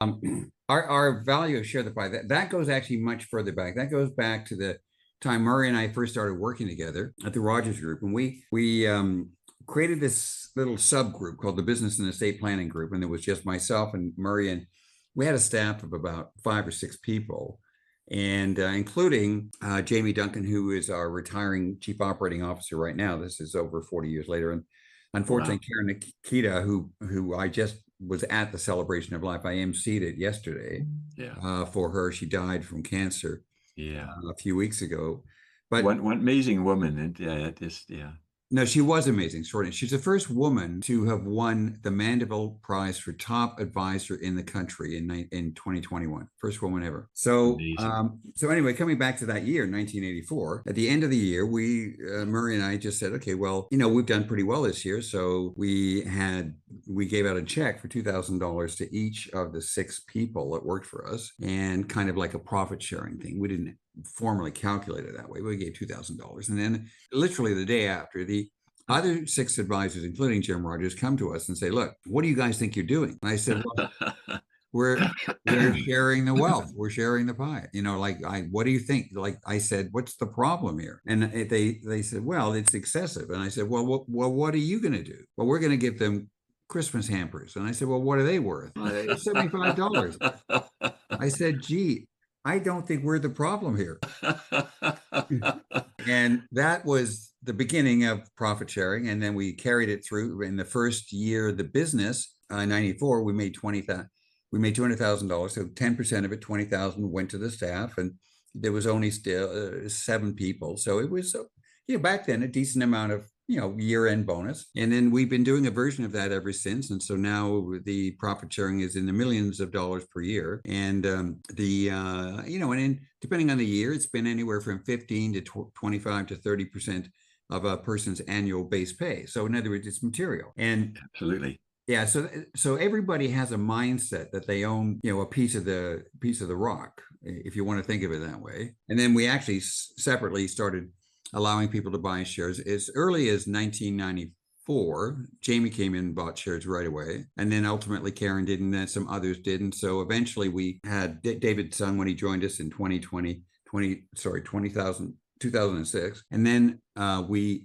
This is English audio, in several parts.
Our value of share the pie, that goes actually much further back. That goes back to the time Murray and I first started working together at the Rogers Group, and we created this little subgroup called the Business and Estate Planning Group, and it was just myself and Murray, and we had a staff of about 5 or 6 people, and including Jamie Duncan, who is our retiring chief operating officer right now. This is over 40 years later, and unfortunately, Wow. Karen Nikita, who I just was at the celebration of life. I emceed it yesterday Yeah. for her. She died from cancer Yeah. a few weeks ago. But One amazing woman. And yeah, just, yeah. no, she was amazing. Shortly, she's the first woman to have won the Mandeville Prize for top advisor in the country in 2021. First woman ever. Amazing. So anyway, coming back to that year, 1984. At the end of the year, we Murray and I just said, okay, well, we've done pretty well this year, so we gave out a check for $2,000 to each of the 6 people that worked for us, and kind of like a profit sharing thing. We didn't formally calculate it that way. We gave $2,000, and then literally the day after, the other 6 advisors, including Jim Rogers, come to us and say, "Look, what do you guys think you're doing?" And I said, "Well, we're sharing the wealth. We're sharing the pie. What do you think?" Like I said, "What's the problem here?" And they said, "Well, it's excessive." And I said, "Well, what are you going to do?" "Well, we're going to give them Christmas hampers." And I said, "Well, what are they worth?" $75. I said, "Gee, I don't think we're the problem here." And that was the beginning of profit sharing. And then we carried it through. In the first year of the business, 94, we made $200,000. So 10% of it, 20,000, went to the staff, and there was only still 7 people. So it was, back then, a decent amount of year-end bonus. And then we've been doing a version of that ever since. And so now the profit sharing is in the millions of dollars per year. And and then depending on the year, it's been anywhere from 15 to 25 to 30% of a person's annual base pay. So in other words, it's material. And Absolutely. yeah, so everybody has a mindset that they own, a piece of the rock, if you want to think of it that way. And then we actually separately started allowing people to buy shares as early as 1994. Jamie came in and bought shares right away, and then ultimately Karen did, and then some others did. And so eventually we had David Sung when he joined us in 2006, and then we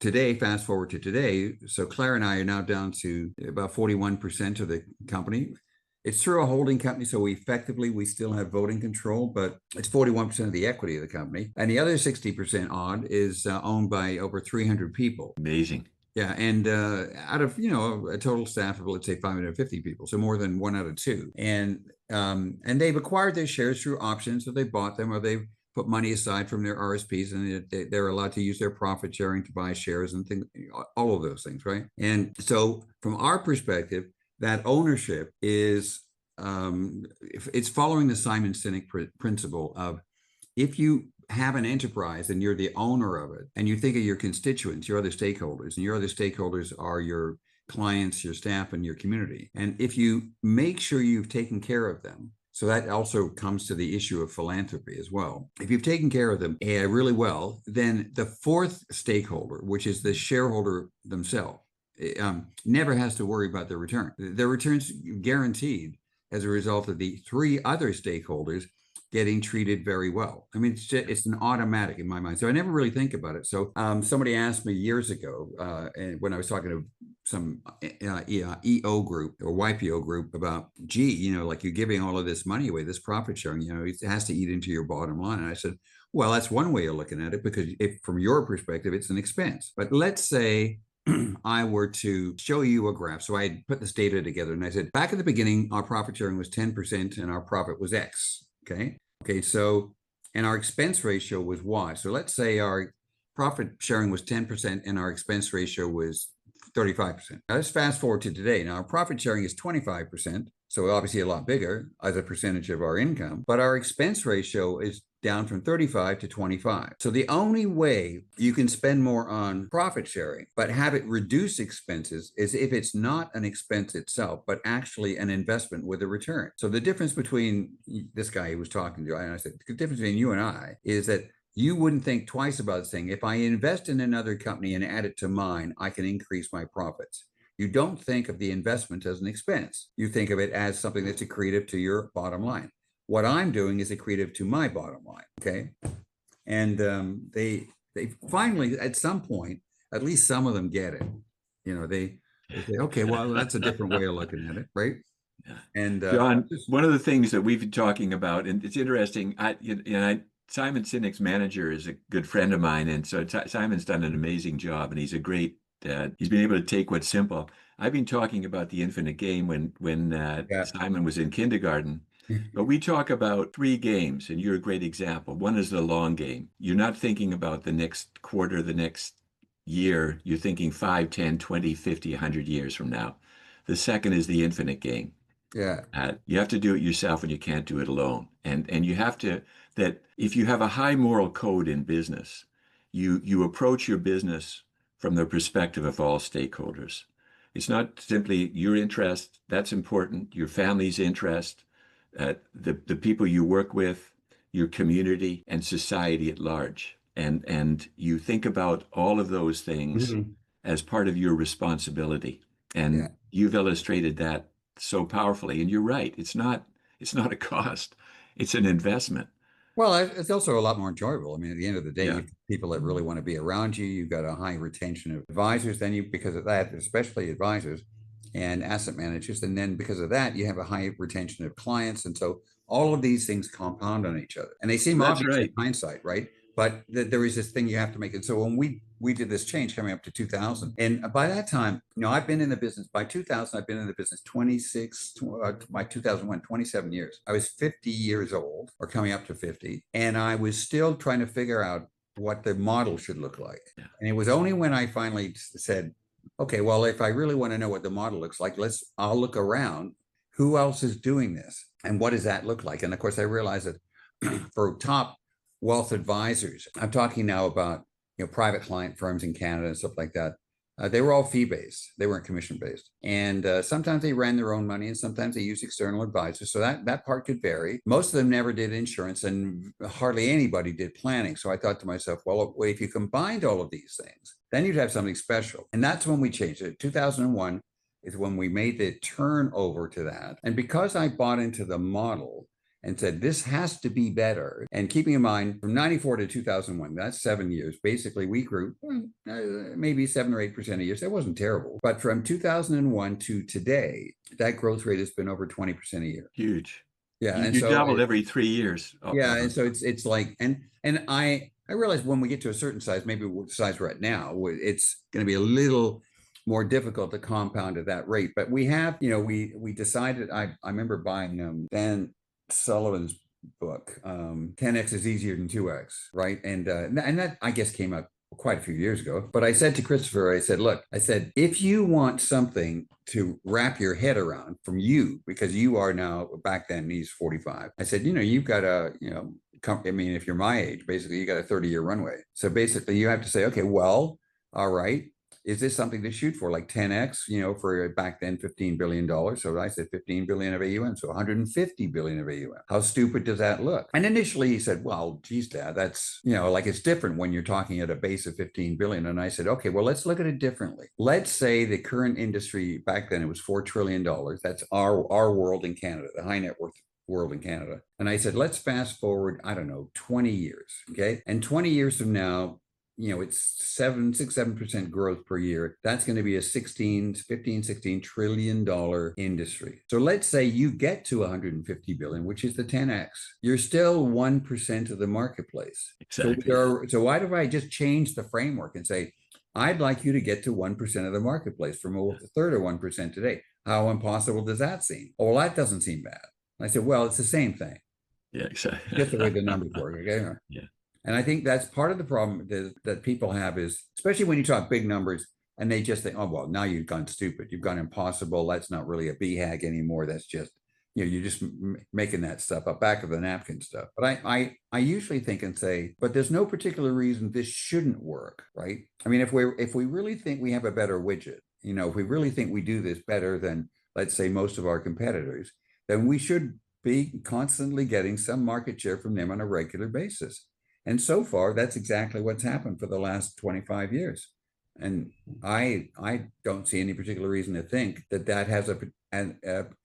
today, fast forward to today, so Claire and I are now down to about 41% of the company. It's through a holding company, so we still have voting control, but it's 41% of the equity of the company. And the other 60% odd is owned by over 300 people. Amazing. Yeah, and out of, a total staff of, let's say, 550 people, so more than 1 out of 2. And they've acquired their shares through options, or they bought them, or they've put money aside from their RSPs, and they're allowed to use their profit sharing to buy shares and things, all of those things, right? And so from our perspective, that ownership is it's following the Simon Sinek principle of, if you have an enterprise and you're the owner of it, and you think of your constituents, your other stakeholders, and your other stakeholders are your clients, your staff, and your community, and if you make sure you've taken care of them, so that also comes to the issue of philanthropy as well. If you've taken care of them really well, then the fourth stakeholder, which is the shareholder themselves, never has to worry about the return. The return's guaranteed as a result of the 3 other stakeholders getting treated very well. I mean, it's an automatic in my mind. So I never really think about it. So somebody asked me years ago, when I was talking to some EO group or YPO group about, gee, like, you're giving all of this money away, this profit sharing, it has to eat into your bottom line. And I said, well, that's one way of looking at it, because if from your perspective, it's an expense. But let's say I were to show you a graph. So I put this data together, and I said, back at the beginning, our profit sharing was 10% and our profit was X. Okay. So, and our expense ratio was Y. So let's say our profit sharing was 10% and our expense ratio was 35%. Now let's fast forward to today. Now our profit sharing is 25%. So obviously a lot bigger as a percentage of our income, but our expense ratio is down from 35 to 25. So the only way you can spend more on profit sharing, but have it reduce expenses, is if it's not an expense itself, but actually an investment with a return. So the difference between this guy who was talking to you, and I said, the difference between you and I is that you wouldn't think twice about saying, if I invest in another company and add it to mine, I can increase my profits. You don't think of the investment as an expense. You think of it as something that's accretive to your bottom line. What I'm doing is accretive to my bottom line. Okay. And they finally, at some point, at least some of them get it. They say, okay, well, that's a different way of looking at it, right? Yeah. And John, just, one of the things that we've been talking about, and it's interesting, Simon Sinek's manager is a good friend of mine, and so Simon's done an amazing job, and he's a great he's been able to take what's simple. I've been talking about the infinite game when yeah, Simon was in kindergarten, but we talk about three games, and you're a great example. One is the long game. You're not thinking about the next quarter, the next year. You're thinking 5, 10, 20, 50, 100 years from now. The second is the infinite game. yeah, You have to do it yourself and you can't do it alone. And you have to, that if you have a high moral code in business, you approach your business from the perspective of all stakeholders. It's not simply your interest, that's important, your family's interest, the people you work with, your community, and society at large. And you think about all of those things mhm, as part of your responsibility. yeah. And you've illustrated that so powerfully. And you're right. It's not a cost. It's an investment. Well, it's also a lot more enjoyable. I mean, at the end of the day, Yeah. you've people that really want to be around you. You've got a high retention of advisors. Then you, because of that, especially advisors and asset managers, and then because of that, you have a high retention of clients. And so all of these things compound on each other, and they seem That's obvious in right. hindsight, right? But there is this thing you have to make. And so when we did this change coming up to 2000, and by that time, I've been in the business. By 2000, I've been in the business 26. By 2001, 27 years. I was 50 years old, or coming up to 50, and I was still trying to figure out what the model should look like. Yeah. And it was only when I finally said, okay, well, if I really want to know what the model looks like, I'll look around. Who else is doing this? And what does that look like? And of course, I realized that for top wealth advisors, I'm talking now about private client firms in Canada and stuff like that. They were all fee based. They weren't commission based, and sometimes they ran their own money, and sometimes they used external advisors. So that part could vary. Most of them never did insurance, and hardly anybody did planning. So I thought to myself, well, if you combined all of these things, then you'd have something special. And that's when we changed it. 2001 is when we made the turn over to that. And because I bought into the model and said, this has to be better. And keeping in mind, from 94 to 2001, that's 7 years. Basically, we grew maybe 7 or 8% a year. So that wasn't terrible. But from 2001 to today, that growth rate has been over 20% a year. Huge. Yeah. And You so, doubled every 3 years. yeah. And so it's like, and I realize when we get to a certain size, maybe the size we're at now, it's going to be a little more difficult to compound at that rate. But we have, we decided, I remember buying Dan Sullivan's book, 10x is easier than 2x, right? And that I guess came out quite a few years ago. But I said to Christopher, I said, look, if you want something to wrap your head around from you, because you are now, back then he's 45. I said, you've got I mean, if you're my age, basically you got a 30-year runway. So basically you have to say, okay, well, all right, is this something to shoot for, like 10x, for back then $15 billion? So I said 15 billion of AUM, so 150 billion of AUM. How stupid does that look? And initially he said, well, geez, Dad, that's, like it's different when you're talking at a base of 15 billion. And I said, okay, well, let's look at it differently. Let's say the current industry back then, it was $4 trillion. That's our world in Canada, the high net worth world in Canada. And I said, let's fast forward, I don't know, 20 years. Okay. And 20 years from now, it's 7% growth per year. That's going to be a 16 trillion dollar industry. So let's say you get to 150 billion, which is the 10x. You're still 1% of the marketplace. Exactly. So why don't I just change the framework and say, I'd like you to get to 1% of the marketplace from a third of 1% today. How impossible does that seem? Oh, well, that doesn't seem bad. I said, well, it's the same thing. Yeah, exactly. Just the way the numbers work. Okay. Yeah. And I think that's part of the problem that people have is, especially when you talk big numbers and they just think, oh, well, now you've gone stupid. You've gone impossible. That's not really a BHAG anymore. That's just, you're just making that stuff up, back of the napkin stuff. But I usually think and say, but there's no particular reason this shouldn't work, right? I mean, if we really think we have a better widget, if we really think we do this better than, let's say, most of our competitors, then we should be constantly getting some market share from them on a regular basis. And so far, that's exactly what's happened for the last 25 years. And I don't see any particular reason to think that that has an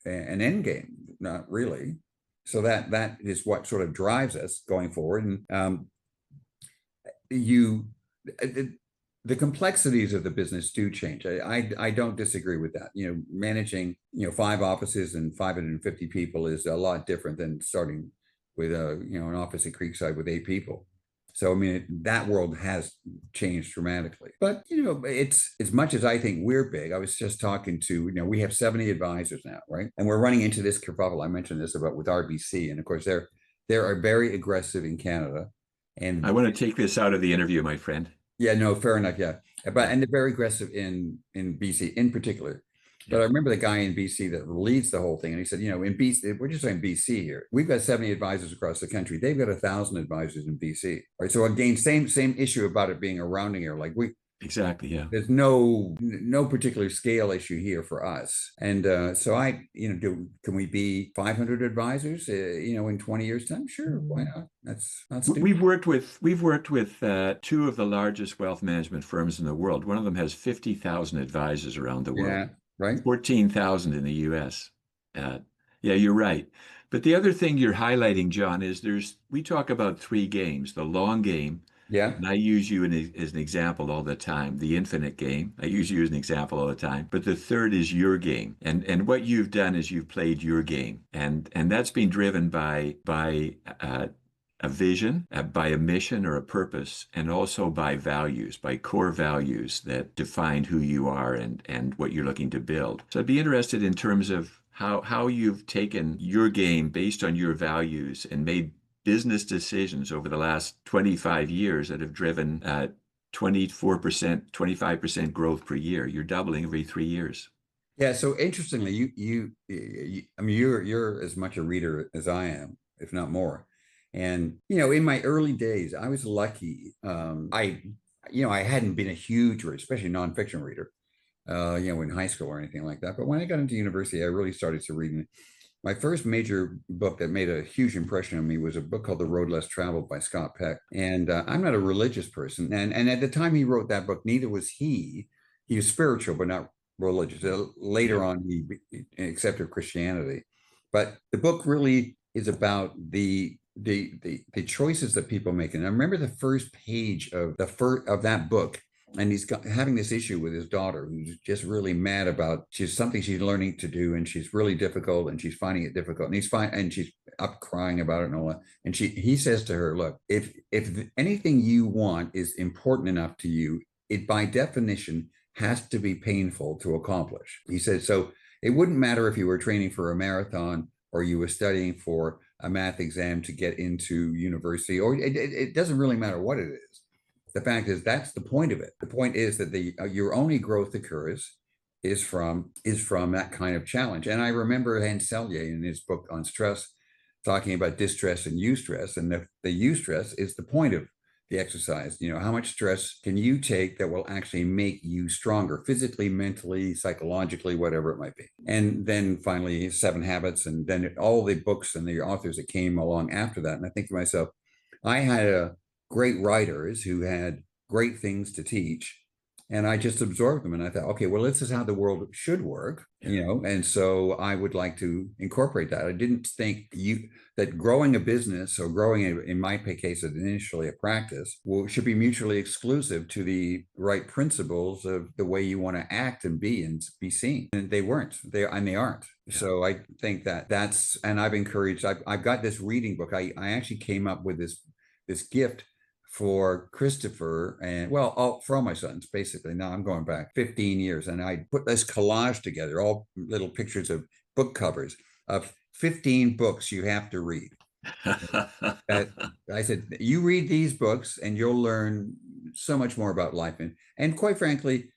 end game. Not really. So that is what sort of drives us going forward. And you the complexities of the business do change. I don't disagree with that. Managing 5 offices and 550 people is a lot different than starting with an office at Creekside with 8 people. So I mean that world has changed dramatically. But it's as much as I think we're big. I was just talking to we have 70 advisors now, right? And we're running into this kerfuffle. I mentioned this about with RBC, and of course they're very aggressive in Canada. I And want to take this out of the interview, my friend. yeah, no, fair enough. Yeah, but Yeah, and they're very aggressive in BC in particular. But yeah. I remember the guy in BC that leads the whole thing, and he said, in BC, we're just saying BC here. We've got 70 advisors across the country. They've got 1,000 advisors in BC. Right. So again, same issue about it being a rounding error. Like Exactly. Yeah. there's no particular scale issue here for us. And so can we be 500 advisors, in 20 years time? Sure. Why not? That's not stupid. We've worked with two of the largest wealth management firms in the world. One of them has 50,000 advisors around the world, Yeah. Right. 14,000 in the US. Yeah, you're right. But the other thing you're highlighting, John, is we talk about three games: the long game, Yeah. and I use you as an example all the time; the infinite game, I use you as an example all the time. But the third is your game, and what you've done is you've played your game, and that's been driven by a vision, by a mission or a purpose, and also by values, by core values that define who you are and what you're looking to build. So I'd be interested in terms of how you've taken your game based on your values and made business decisions over the last 25 years that have driven 24%, 25% growth per year. You're doubling every 3 years. Yeah. So interestingly, I mean, you're as much a reader as I am, if not more. And in my early days, I was lucky. I hadn't been a huge reader, especially nonfiction reader, in high school or anything like that. But when I got into university, I really started to read. My first major book that made a huge impression on me was a book called The Road Less Traveled by Scott Peck. And I'm not a religious person. And at the time he wrote that book, neither was he. He was spiritual, but not religious. Later Yeah. on, he accepted Christianity. But the book really is about the choices that people make. And I remember the first page of that book, and having this issue with his daughter who's just really mad about something she's learning to do, and she's really difficult, and she's finding it difficult, and he's fine, and she's up crying about it and all that. And he says to her, look, if anything you want is important enough to you, it by definition has to be painful to accomplish. He said, so it wouldn't matter if you were training for a marathon or you were studying for a math exam to get into university, or it doesn't really matter what it is. The fact is that's the point of it. The point is that your only growth occurs is from that kind of challenge. And I remember Hanselye in his book on stress talking about distress and eustress, and the eustress is the point of the exercise. How much stress can you take that will actually make you stronger physically, mentally, psychologically, whatever it might be. And then finally 7 Habits, and then all the books and the authors that came along after that. And I think to myself, I had great writers who had great things to teach, and I just absorbed them. And I thought, okay, well, this is how the world should work, and so I would like to incorporate that. I didn't think that growing a business or growing, in my case, initially a practice, should be mutually exclusive to the right principles of the way you want to act and be seen. And they weren't, they aren't. Yeah. So I think and I've encouraged, I've got this reading book. I actually came up with this gift for Christopher and for all my sons, basically. Now I'm going back 15 years, and I put this collage together, all little pictures of book covers of 15 books you have to read. I said, you read these books and you'll learn so much more about life. And quite frankly,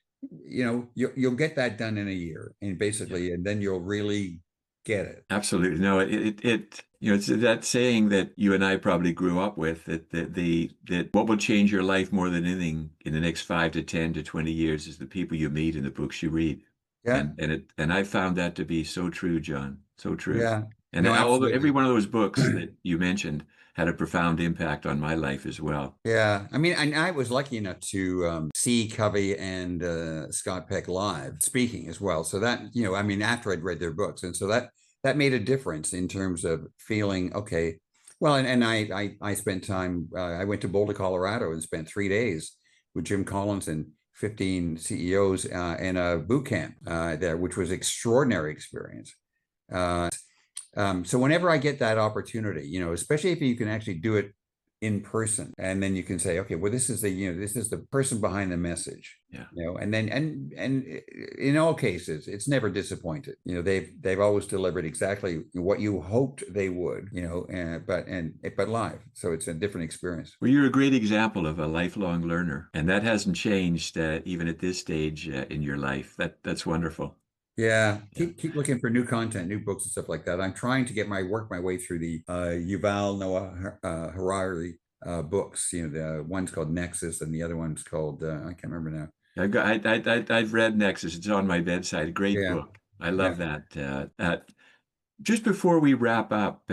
you'll get that done in a year, and basically, and then you'll really get it. Absolutely. No, it's that saying that you and I probably grew up with, that what will change your life more than anything in the next 5 to 10 to 20 years is the people you meet and the books you read. Yeah. And I found that to be so true, John. So true. Yeah. And No, every absolutely. one of those books that you mentioned had a profound impact on my life as well. Yeah, I mean, and I was lucky enough to see Covey and Scott Peck live speaking as well. So that, I mean, after I'd read their books, and so that made a difference in terms of feeling okay. Well, and I spent time. I went to Boulder, Colorado, and spent 3 days with Jim Collins and 15 CEOs in a boot camp there, which was extraordinary experience. Uh, so whenever I get that opportunity, especially if you can actually do it in person, and then you can say, okay, well, this is the person behind the message, Yeah. and then and in all cases, it's never disappointed. They've always delivered exactly what you hoped they would, but live, so it's a different experience. Well, you're a great example of a lifelong learner, and that hasn't changed even at this stage in your life. That's wonderful. Yeah, Yeah. keep looking for new content, new books and stuff like that. I'm trying to work my way through the Yuval Noah Harari books. The one's called Nexus, and the other one's called I can't remember now. I've read Nexus. It's on my bedside. Great Yeah, book. I love yeah. that. Just before we wrap up,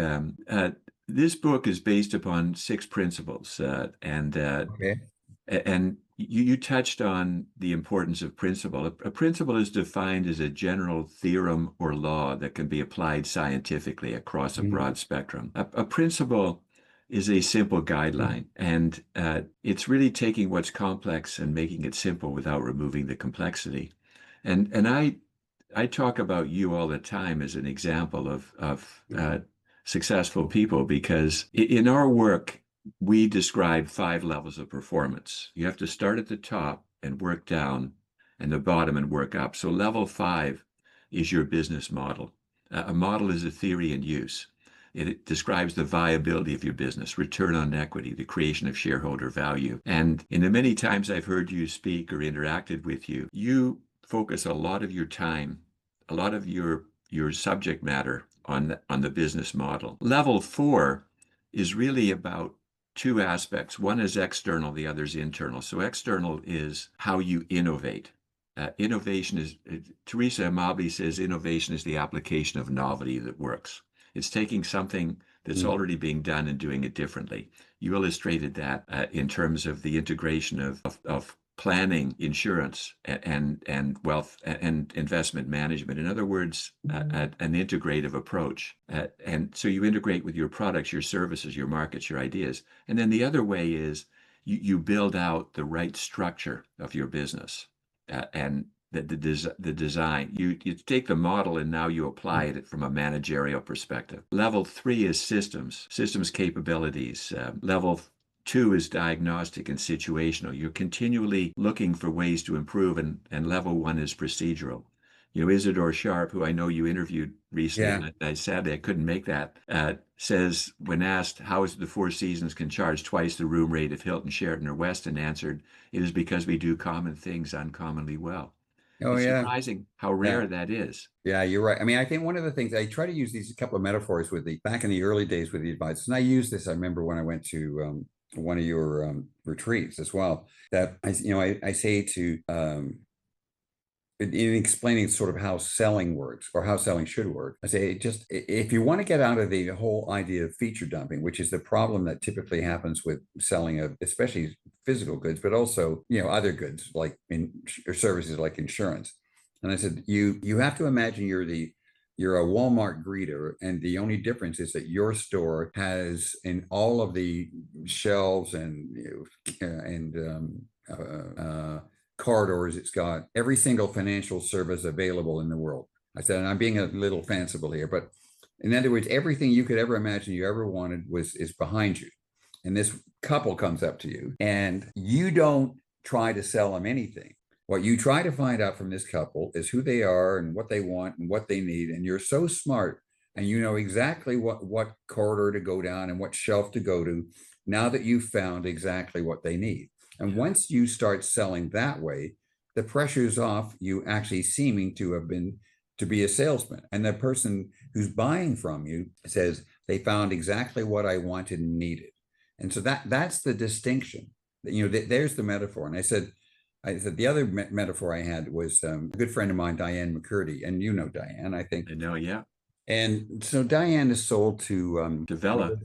this book is based upon 6 principles, Okay. and you touched on the importance of principle. A principle is defined as a general theorem or law that can be applied scientifically across a Mhm. broad spectrum. A principle is a simple guideline, and it's really taking what's complex and making it simple without removing the complexity. And I talk about you all the time as an example of successful people because in our work we describe 5 levels of performance. You have to start at the top and work down, and the bottom and work up. So level 5 is your business model. A model is a theory in use. It describes the viability of your business, return on equity, the creation of shareholder value. And in the many times I've heard you speak or interacted with you, you focus a lot of your time, a lot of your subject matter on the business model. Level 4 is really about 2 aspects. One is external, the other is internal. So external is how you innovate. Innovation is, Teresa Amabi says, innovation is the application of novelty that works. It's taking something that's Mm. already being done and doing it differently. You illustrated that in terms of the integration of planning, insurance, and wealth and investment management. In other words, an integrative approach. And so you integrate with your products, your services, your markets, your ideas. And then the other way is you build out the right structure of your business and the design. You take the model and now you apply it from a managerial perspective. Level 3 is systems capabilities. Level 2 is diagnostic and situational. You're continually looking for ways to improve, and level 1 is procedural. Isidore Sharp, who I know you interviewed recently, Yeah. and I sadly I couldn't make that, says when asked how is it the Four Seasons can charge twice the room rate of Hilton, Sheraton, or Westin, answered, it is because we do common things uncommonly well. Oh It's yeah. surprising how Yeah. rare that is. Yeah, you're right. I mean, I think one of the things I try to use these couple of metaphors with the back in the early days with the advisors, and I use this. I remember when I went to one of your retreats as well. That I say to in explaining sort of how selling works or how selling should work. I say just if you want to get out of the whole idea of feature dumping, which is the problem that typically happens with selling of especially physical goods, but also other goods like or services like insurance. And I said you have to imagine you're a Walmart greeter, and the only difference is that your store has in all of the shelves and corridors, it's got every single financial service available in the world. I said, and I'm being a little fanciful here, but in other words, everything you could ever imagine you ever wanted is behind you. And this couple comes up to you, and you don't try to sell them anything. What you try to find out from this couple is who they are and what they want and what they need. And you're so smart, and you know exactly what corridor to go down and what shelf to go to now that you've found exactly what they need. And Yeah. once you start selling that way, the pressure's off you actually seeming to have been to be a salesman. And the person who's buying from you says they found exactly what I wanted and needed. And so that's the distinction. There's the metaphor. And I said the other metaphor I had was a good friend of mine, Diane McCurdy, and Diane, I think. I know, yeah. And so Diane is sold To Vela.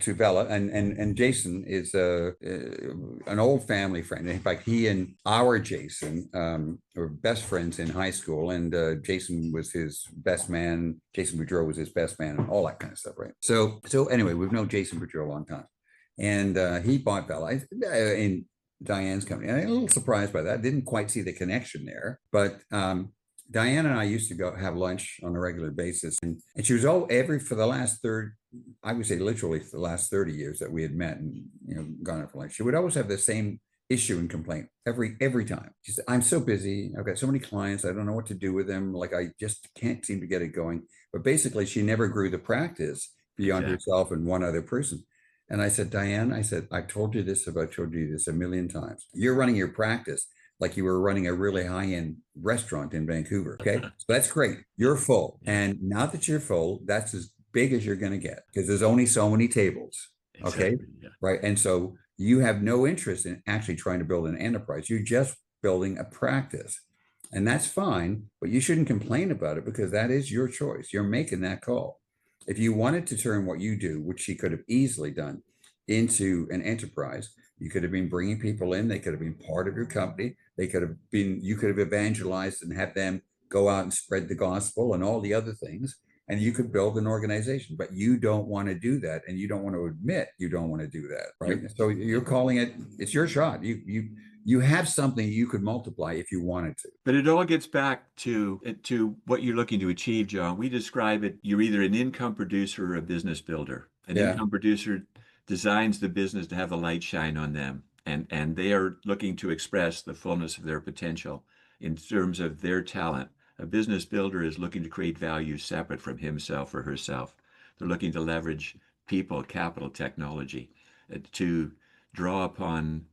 to Bella, and Jason is an old family friend. In fact, he and our Jason were best friends in high school, and Jason was his best man. Jason Boudreau was his best man, and all that kind of stuff, right? So anyway, we've known Jason Boudreau a long time, and he bought Bella in Diane's company. And I'm a little surprised by that. Didn't quite see the connection there, but Diane and I used to go have lunch on a regular basis, and she was for the last I would say literally for the last 30 years that we had met and gone out for lunch. She would always have the same issue and complaint every time. She said, "I'm so busy. I've got so many clients. I don't know what to do with them. Like I just can't seem to get it going." But basically, she never grew the practice beyond herself and one other person. And I said, "Diane, I said, I've told you this a million times. You're running your practice like you were running a really high-end restaurant in Vancouver. Okay. So that's great. You're full. And now that you're full, that's as big as you're going to get because there's only so many tables. Okay. Exactly, yeah. Right. And so you have no interest in actually trying to build an enterprise. You're just building a practice. And that's fine, but you shouldn't complain about it because that is your choice. You're making that call. If you wanted to turn what you do, which she could have easily done, into an enterprise, you could have been bringing people in. They could have been part of your company. You could have evangelized and had them go out and spread the gospel and all the other things. And you could build an organization, but you don't want to do that. And you don't want to admit you don't want to do that. Right. So you're calling it's your shot. You have something you could multiply if you wanted to. But it all gets back to what you're looking to achieve, John. We describe it, you're either an income producer or a business builder. An income producer designs the business to have the light shine on them. And they are looking to express the fullness of their potential in terms of their talent. A business builder is looking to create value separate from himself or herself. They're looking to leverage people, capital, technology to draw upon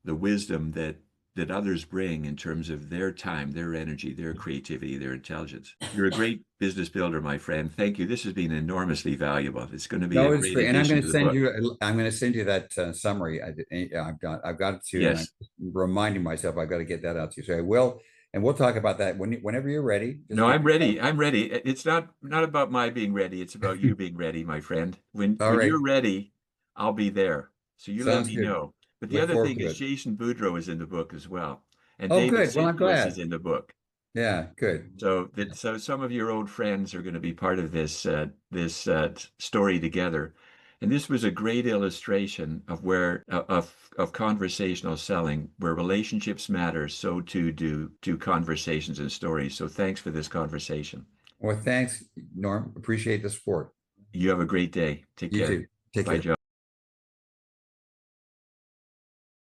the wisdom that others bring in terms of their time, their energy, their creativity, their intelligence. You're a great business builder, my friend. Thank you. This has been enormously valuable. It's going to be a great and addition to the book. I'm going to send you that summary. I've got it to, Yes. and I'm reminding myself I've got to get that out to you. So I will, and we'll talk about that whenever you're ready. No, I'm ready. I'm ready. It's not about my being ready. It's about you being ready, my friend. When right. you're ready, I'll be there. So you Sounds let me good. know. But the Look other forward thing to is it. Jason Boudreau is in the book as well. And Oh, David good. Well, I'm Sitwis glad. is in the book. Yeah, good. So some of your old friends are going to be part of this story together. And this was a great illustration of where of conversational selling, where relationships matter, so too do conversations and stories. So thanks for this conversation. Well, thanks, Norm. Appreciate the support. You have a great day. Take You care. too. Take Bye, care. Joe.